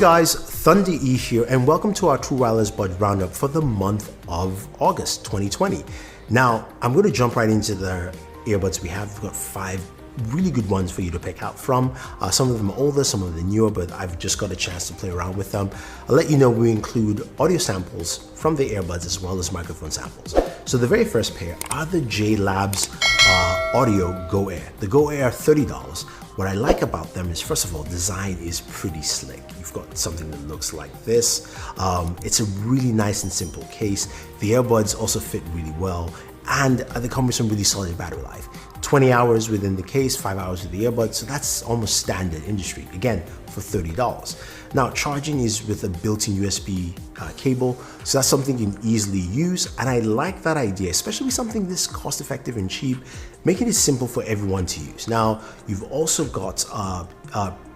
guys, Thunder E here, and welcome to our True Wireless Bud Roundup for the month of August 2020. Now, I'm going to jump right into the earbuds we have. We've got 5 really good ones for you to pick out from. Some of them are older, some of them are newer, but I've just got a chance to play around with them. I'll let you know we include audio samples from the earbuds as well as microphone samples. So the very first pair are the JLabs Audio Go Air. The Go Air are $30. What I like about them is, first of all, design is pretty slick. You've got something that looks like this. It's a really nice and simple case. The earbuds also fit really well, and they come with some really solid battery life. 20 hours within the case, 5 hours with the earbuds, so that's almost standard industry, again, for $30. Now, charging is with a built-in USB cable, so that's something you can easily use, and I like that idea, especially with something this cost-effective and cheap, making it simple for everyone to use. Now, you've also got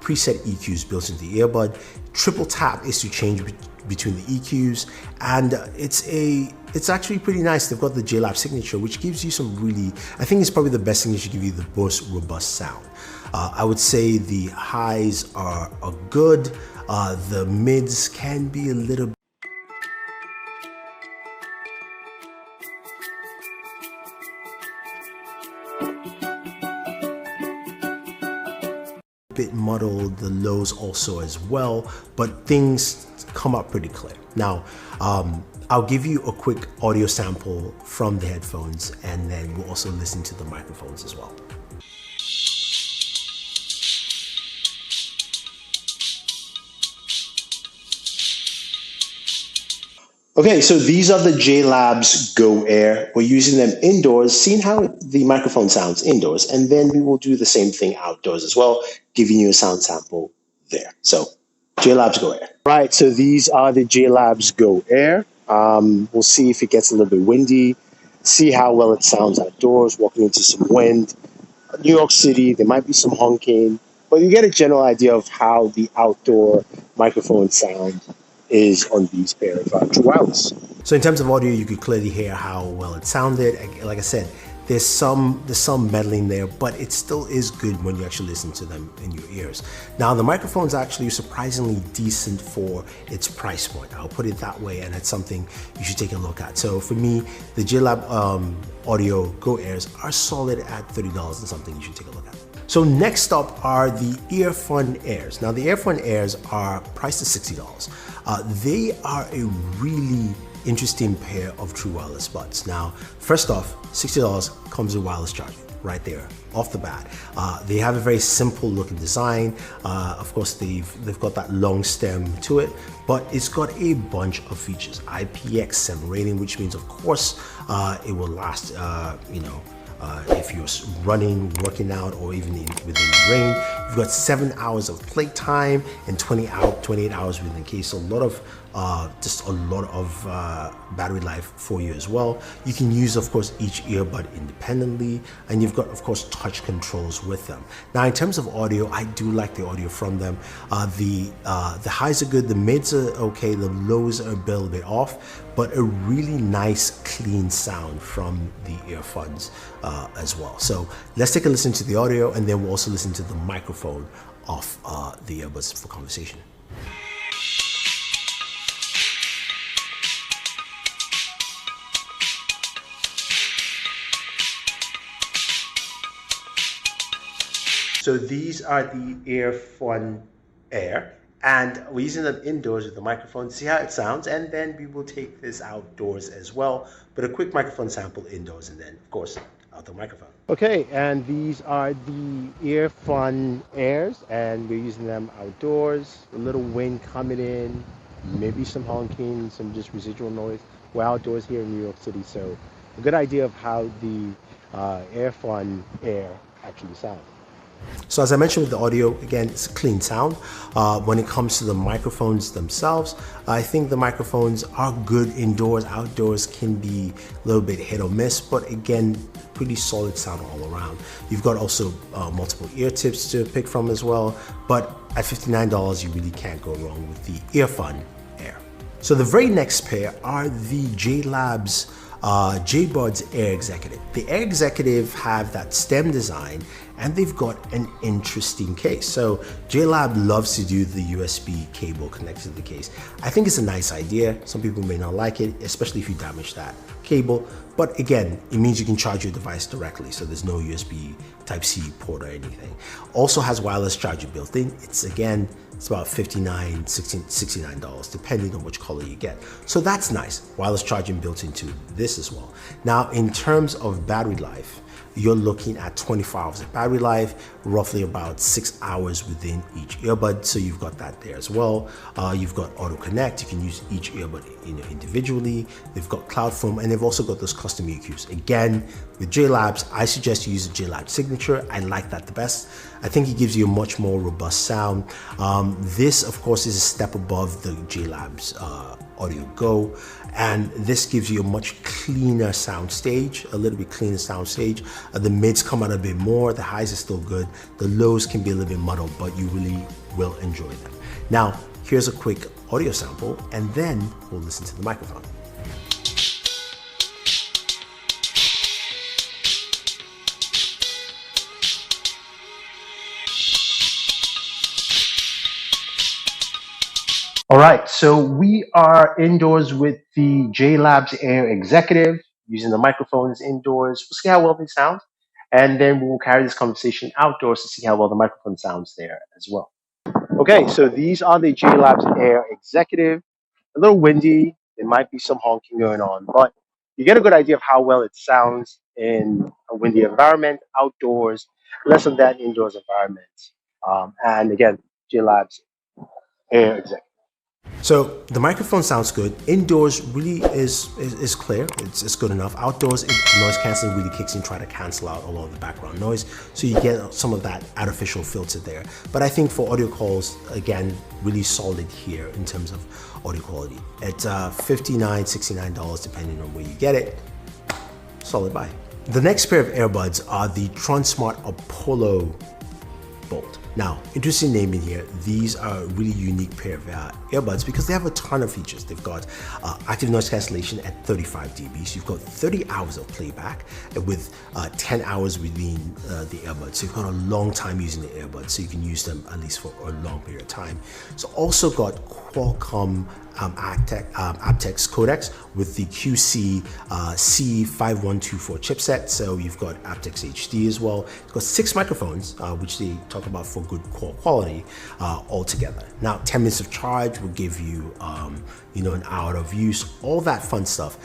preset EQs built into the earbud. Triple tap is to change between the EQs, and it's actually pretty nice. They've got the JLab signature, which gives you some really, I think it's probably the best thing that should give you the most robust sound. I would say the highs are good. The mids can be a little bit muddled, the lows also as well, but things come up pretty clear. Now, I'll give you a quick audio sample from the headphones, and then we'll also listen to the microphones as well. Okay, so these are the JLabs Go Air. We're using them indoors, seeing how the microphone sounds indoors, and then we will do the same thing outdoors as well, giving you a sound sample there. So, JLabs Go Air. Right, so these are the JLabs Go Air. We'll see if it gets a little bit windy, see how well it sounds outdoors, walking into some wind. New York City, there might be some honking, but you get a general idea of how the outdoor microphone sound is on these pair of True Wireless. So in terms of audio, you could clearly hear how well it sounded. Like I said, there's some meddling there, but it still is good when you actually listen to them in your ears. Now, the microphone's actually surprisingly decent for its price point. I'll put it that way, and it's something you should take a look at. So for me, the JLab Audio Go Airs are solid at $30 and something you should take a look at. So next up are the Earfun Airs. Now, the Earfun Airs are priced at $60. They are a really interesting pair of True Wireless buds. Now, first off, $60 comes with wireless charging right there off the bat. They have a very simple looking design. Of course, they've got that long stem to it, but it's got a bunch of features. IPX7 rating, which means, of course, it will last, if you're running, working out, or even within the rain. You've got 7 hours of playtime and 28 hours within the case. So just a lot of battery life for you as well. You can use, of course, each earbud independently, and you've got, of course, touch controls with them. Now, in terms of audio, I do like the audio from them. The highs are good, the mids are okay, the lows are a little bit off, but a really nice, clean sound from the earphones as well. So let's take a listen to the audio, and then we'll also listen to the microphone of the earbuds for conversation. So these are the Earfun Air, and we're using them indoors with the microphone to see how it sounds, and then we will take this outdoors as well, but a quick microphone sample indoors, and then, of course, outdoor microphone. Okay, and these are the Earfun Airs, and we're using them outdoors. A little wind coming in, maybe some honking, some just residual noise. We're outdoors here in New York City, so a good idea of how the Earfun Air actually sounds. So as I mentioned with the audio, again, it's a clean sound. When it comes to the microphones themselves, I think the microphones are good indoors. Outdoors can be a little bit hit or miss, but again, pretty solid sound all around. You've got also multiple ear tips to pick from as well, but at $59, you really can't go wrong with the Earfun Air. So the very next pair are the JLabs JBuds Air Executive. The Air Executive have that stem design and they've got an interesting case. So JLab loves to do the USB cable connected to the case. I think it's a nice idea. Some people may not like it, especially if you damage that cable. But again, it means you can charge your device directly. So there's no USB Type-C port or anything. Also has wireless charger built in. It's about $59, $69, depending on which color you get. So that's nice. Wireless charging built into this as well. Now, in terms of battery life, you're looking at 24 hours of battery life, roughly about 6 hours within each earbud. So you've got that there as well. You've got Auto Connect. You can use each earbud individually. They've got Cloud Foam, and they've also got those custom EQs. Again, with JLabs, I suggest you use a JLab Signature. I like that the best. I think it gives you a much more robust sound. This, of course, is a step above the JLabs Audio Go, and this gives you a much cleaner sound stage, a little bit cleaner sound stage. The mids come out a bit more, the highs are still good, the lows can be a little bit muddled, but you really will enjoy them. Now, here's a quick audio sample, and then we'll listen to the microphone. All right, so we are indoors with the JLabs Air Executive using the microphones indoors. We'll see how well they sound, and then we'll carry this conversation outdoors to see how well the microphone sounds there as well. Okay, so these are the JLabs Air Executive. A little windy, there might be some honking going on, but you get a good idea of how well it sounds in a windy environment, outdoors, less of that indoors environment. And again, JLabs Air Executive. So the microphone sounds good. Indoors really is clear. It's good enough. Outdoors, noise canceling really kicks in, try to cancel out a lot of the background noise. So you get some of that artificial filter there. But I think for audio calls, again, really solid here in terms of audio quality. It's $59, $69, depending on where you get it. Solid buy. The next pair of earbuds are the TronSmart Apollo Bolt. Now, interesting naming here. These are a really unique pair of earbuds because they have a ton of features. They've got active noise cancellation at 35 dB. So you've got 30 hours of playback with 10 hours within the earbuds. So you've got a long time using the earbuds, so you can use them at least for a long period of time. It's also got Qualcomm aptX codecs with the QC C5124 chipset. So you've got aptX HD as well. It's got 6 microphones, which they talk about for good quality altogether. Now, 10 minutes of charge will give you, an hour of use, all that fun stuff.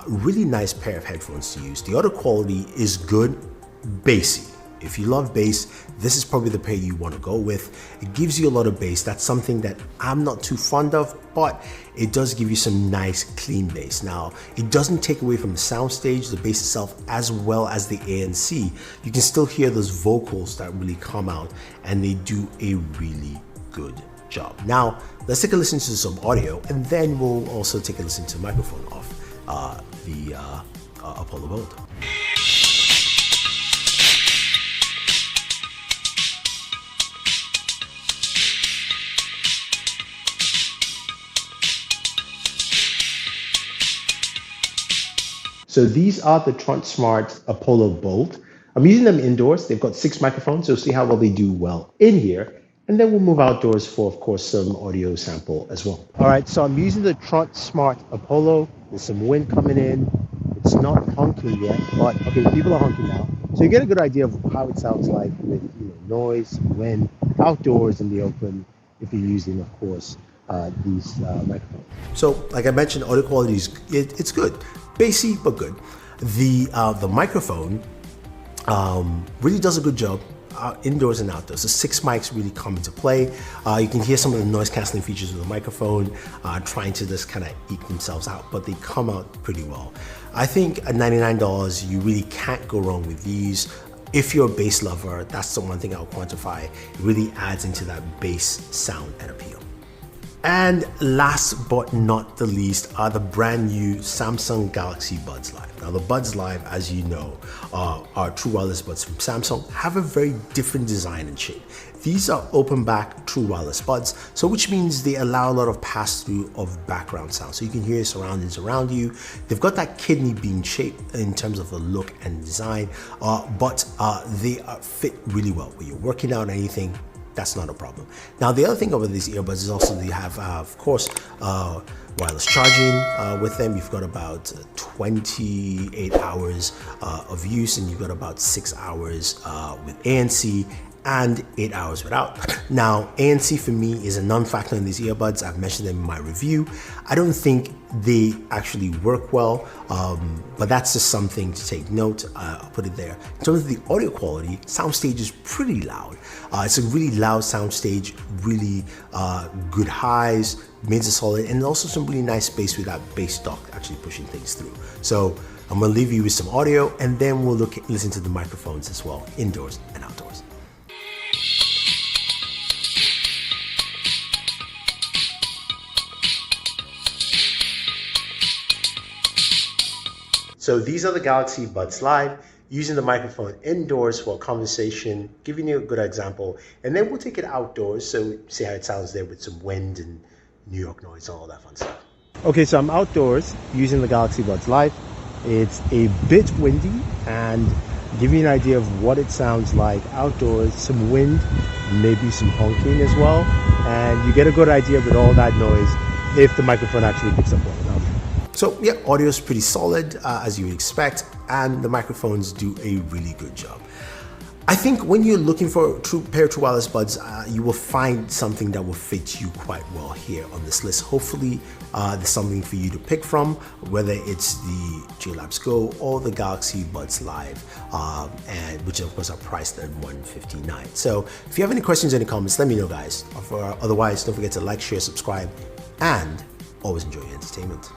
Really nice pair of headphones to use. The audio quality is good, bassy. If you love bass, this is probably the pair you want to go with. It gives you a lot of bass. That's something that I'm not too fond of, but it does give you some nice clean bass. Now, it doesn't take away from the sound stage, the bass itself, as well as the ANC. You can still hear those vocals that really come out, and they do a really good job. Now, let's take a listen to some audio, and then we'll also take a listen to the microphone off the Apollo Bolt. So these are the TronSmart Apollo Bolt. I'm using them indoors. They've got 6 microphones, so see how well they do well in here. And then we'll move outdoors for, of course, some audio sample as well. All right, so I'm using the TronSmart Apollo. There's some wind coming in. It's not honking yet, but okay, people are honking now. So you get a good idea of how it sounds like with noise, wind, outdoors in the open, if you're using, of course, these microphones. So, like I mentioned, audio quality is it's good, bassy but good. The microphone really does a good job indoors and outdoors. The 6 mics really come into play. You can hear some of the noise canceling features of the microphone trying to just kind of eke themselves out, but they come out pretty well. I think at $99, you really can't go wrong with these. If you're a bass lover, that's the one thing I'll quantify. It really adds into that bass sound and appeal. And last but not the least are the brand new Samsung Galaxy Buds Live. Now the Buds Live, as you know, are true wireless buds from Samsung, have a very different design and shape. These are open back true wireless buds, so which means they allow a lot of pass through of background sound. So you can hear surroundings around you. They've got that kidney bean shape in terms of the look and design, but they fit really well when you're working out anything. That's not a problem. Now, the other thing over these earbuds is also they have, of course, wireless charging with them. You've got about 28 hours of use, and you've got about 6 hours with ANC and 8 hours without. Now, ANC for me is a non-factor in these earbuds. I've mentioned them in my review. I don't think they actually work well, but that's just something to take note. I'll put it there. In terms of the audio quality, soundstage is pretty loud. It's a really loud soundstage, really good highs, mids are solid, and also some really nice bass with that bass dock actually pushing things through. So I'm gonna leave you with some audio, and then we'll listen to the microphones as well, indoors and outdoors. So these are the Galaxy Buds Live, using the microphone indoors for a conversation, giving you a good example, and then we'll take it outdoors, so see how it sounds there with some wind and New York noise and all that fun stuff. Okay, so I'm outdoors using the Galaxy Buds Live. It's a bit windy, and give you an idea of what it sounds like outdoors, some wind, maybe some honking as well, and you get a good idea with all that noise if the microphone actually picks up well enough. So yeah, audio is pretty solid as you would expect, and the microphones do a really good job. I think when you're looking for a pair of true wireless buds, you will find something that will fit you quite well here on this list. Hopefully there's something for you to pick from, whether it's the JLabs Go or the Galaxy Buds Live, and which of course are priced at $159. So if you have any questions or any comments, let me know, guys. Otherwise, don't forget to like, share, subscribe, and always enjoy your entertainment.